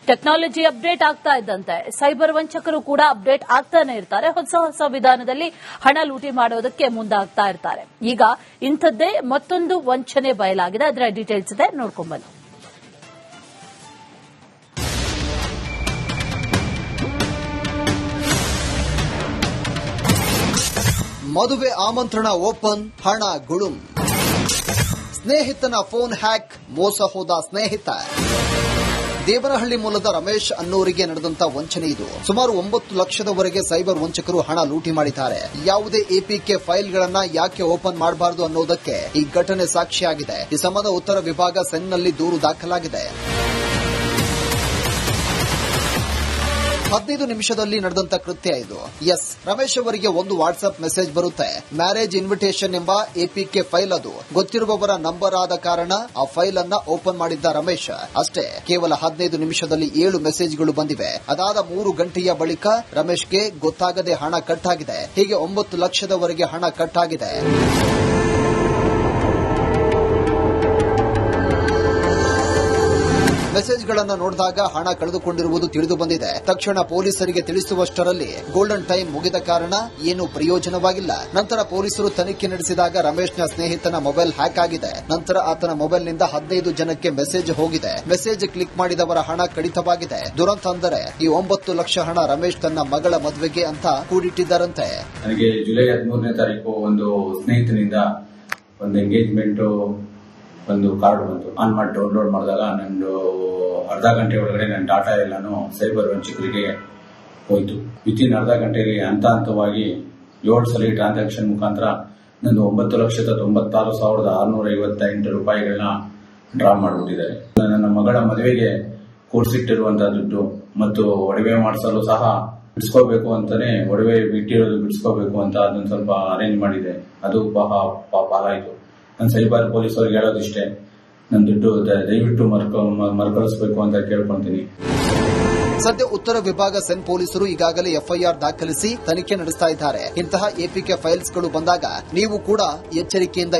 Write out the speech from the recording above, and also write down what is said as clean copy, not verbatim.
Technology update ಆಗ್ತಾ ಇದ್ದಂತೆ cyber ವಂಚಕರು ಕೂಡ ಅಪ್ಡೇಟ್ ಆಗ್ತಾನೆ ಇರ್ತಾರೆ. ಹೊಸ ವಿಧಾನದಲ್ಲಿ ಹಣ ಲೂಟಿ ಮಾಡೋದಕ್ಕೆ ಮುಂದಾಗ್ತಾ ಇರ್ತಾರೆ. ಈಗ ಇಂಥದ್ದೇ ಮತ್ತೊಂದು ವಂಚನೆ ಬಯಲಾಗಿದೆ. ಅದರ ಡೀಟೇಲ್ಸ್ ಇದೆ, ನೋಡ್ಕೊಂಡ್ಬನ್ನಿ. ಮದುವೆ ಆಮಂತ್ರಣ ಓಪನ್, ಹಣ ಗುಳುಂ. ಸ್ನೇಹಿತನ ಫೋನ್ ಹ್ಯಾಕ್, ಮೋಸ ಹೋದ ಸ್ನೇಹಿತ. ದೇವನಹಳ್ಳಿ ಮೂಲದ ರಮೇಶ್ ಅನ್ನೋರಿಗೆ ನಡೆದಂತ ವಂಚನೆ ಇದು. ಸುಮಾರು 9 ಲಕ್ಷದವರೆಗೆ ಸೈಬರ್ ವಂಚಕರು ಹಣ ಲೂಟಿ ಮಾಡಿದ್ದಾರೆ. ಯಾವುದೇ ಎಪಿಕೆ ಫೈಲ್ಗಳನ್ನ ಯಾಕೆ ಓಪನ್ ಮಾಡಬಾರದು ಅನ್ನೋದಕ್ಕೆ ಈ ಘಟನೆ ಸಾಕ್ಷಿಯಾಗಿದೆ. ಈ ಸಂಬಂಧ ಉತ್ತರ ವಿಭಾಗ ಸೆನ್ನಲ್ಲಿ ದೂರು ದಾಖಲಾಗಿದೆ. 15 ನಿಮಿಷದಲ್ಲಿ ನಡೆದಂತ ಕೃತ್ಯ ಇದು. ಎಸ್, ರಮೇಶ್ ಅವರಿಗೆ ಒಂದು ವಾಟ್ಸ್ಆಪ್ ಮೆಸೇಜ್ ಬರುತ್ತೆ. ಮ್ಯಾರೇಜ್ ಇನ್ವಿಟೇಷನ್ ಎಂಬ ಎಪಿಕೆ ಫೈಲ್ ಅದು. ಗೊತ್ತಿರುವವರ ನಂಬರ್ ಆದ ಕಾರಣ ಆ ಫೈಲ್ ಅನ್ನ ಓಪನ್ ಮಾಡಿದ್ದ ರಮೇಶ್. ಅಷ್ಟೇ, ಕೇವಲ 15 ನಿಮಿಷದಲ್ಲಿ 7 ಮೆಸೇಜ್ಗಳು ಬಂದಿವೆ. ಅದಾದ 3 ಗಂಟೆಯ ಬಳಿಕ ರಮೇಶ್ಗೆ ಗೊತ್ತಾಗದೆ ಹಣ ಕಟ್ ಆಗಿದೆ. ಹೀಗೆ 9 ಲಕ್ಷದವರೆಗೆ ಹಣ ಕಟ್ ಆಗಿದೆ. ಮೆಸೇಜ್ಗಳನ್ನು ನೋಡಿದಾಗ ಹಣ ಕಳೆದುಕೊಂಡಿರುವುದು ತಿಳಿದು ಬಂದಿದೆ. ತಕ್ಷಣ ಪೊಲೀಸರಿಗೆ ತಿಳಿಸುವಷ್ಟರಲ್ಲಿ ಗೋಲ್ಡನ್ ಟೈಮ್ ಮುಗಿದ ಕಾರಣ ಏನು ಪ್ರಯೋಜನವಾಗಿಲ್ಲ. ನಂತರ ಪೊಲೀಸರು ತನಿಖೆ ನಡೆಸಿದಾಗ ರಮೇಶ್ನ ಸ್ನೇಹಿತನ ಮೊಬೈಲ್ ಹ್ಯಾಕ್ ಆಗಿದೆ. ನಂತರ ಆತನ ಮೊಬೈಲ್ನಿಂದ 15 ಜನಕ್ಕೆ ಮೆಸೇಜ್ ಹೋಗಿದೆ. ಮೆಸೇಜ್ ಕ್ಲಿಕ್ ಮಾಡಿದವರ ಹಣ ಕಡಿತವಾಗಿದೆ. ದುರಂತ ಅಂದರೆ ಈ 9 ಲಕ್ಷ ಹಣ ರಮೇಶ್ ತನ್ನ ಮಗಳ ಮದುವೆಗೆ ಅಂತ ಕೂಡಿಟ್ಟಿದ್ದಾರಂತೆ. ನನಗೆ ಜುಲೈ 13ನೇ ತಾರೀಕು ಒಂದು ಸ್ನೇಹಿತನಿಂದ ಒಂದು ಎಂಗೇಜ್ಮೆಂಟ್ ಒಂದು ಕಾರ್ಡ್ ಬಂತು. ಆನ್ ಮಾಡಿ ಡೌನ್ಲೋಡ್ ಮಾಡಿದಾಗ ನಂದು ಅರ್ಧ ಗಂಟೆ ಒಳಗಡೆ ನನ್ನ ಡಾಟಾ ಎಲ್ಲಾನು ಸೈಬರ್ ವಂಚಕರಿಗೆ ಹೋಯಿತು. ವಿತಿನ್ ಅರ್ಧ ಗಂಟೆಯಲ್ಲಿ ಹಂತವಾಗಿ 7 ಸಲ ಟ್ರಾನ್ಸಾಕ್ಷನ್ ಮುಖಾಂತರ ನಂದು 9,96,658 ರೂಪಾಯಿಗಳನ್ನ ಡ್ರಾ ಮಾಡಿಬಿಟ್ಟಿದ್ದಾರೆ. ನನ್ನ ಮಗಳ ಮದುವೆಗೆ ಕೂಡಿಸಿಟ್ಟಿರುವಂತಹ ದುಡ್ಡು ಮತ್ತು ಒಡವೆ ಮಾಡಿಸಲು ಸಹ ಬಿಡಿಸ್ಕೋಬೇಕು ಅಂತಾನೆ, ಒಡವೆ ಬಿಟ್ಟಿರೋದು ಬಿಡಿಸ್ಕೋಬೇಕು ಅಂತ ಅದನ್ನ ಸ್ವಲ್ಪ ಅರೇಂಜ್ ಮಾಡಿದೆ. ಅದು ಪಾಲಾಯಿತು. ನಾನು ಸೈಬರ್ ಪೊಲೀಸ್ ಅವ್ರಿಗೆ ಹೇಳೋದಿಷ್ಟೇ, ನನ್ನ ದುಡ್ಡು ದಯವಿಟ್ಟು ಮರುಕಳಿಸಬೇಕು ಅಂತ ಕೇಳ್ಕೊಂತೀನಿ. ಸದ್ಯ ಉತ್ತರ ವಿಭಾಗ ಸೆನ್ ಪೊಲೀಸರು ಈಗಾಗಲೇ ಎಫ್ಐಆರ್ ದಾಖಲಿಸಿ ತನಿಖೆ ನಡೆಸ್ತಾ ಇದ್ದಾರೆ. ಇಂತಹ ಎಪಿಕೆ ಫೈಲ್ಸ್ಗಳು ಬಂದಾಗ ನೀವು ಕೂಡ ಎಚ್ಚರಿಕೆಯಿಂದ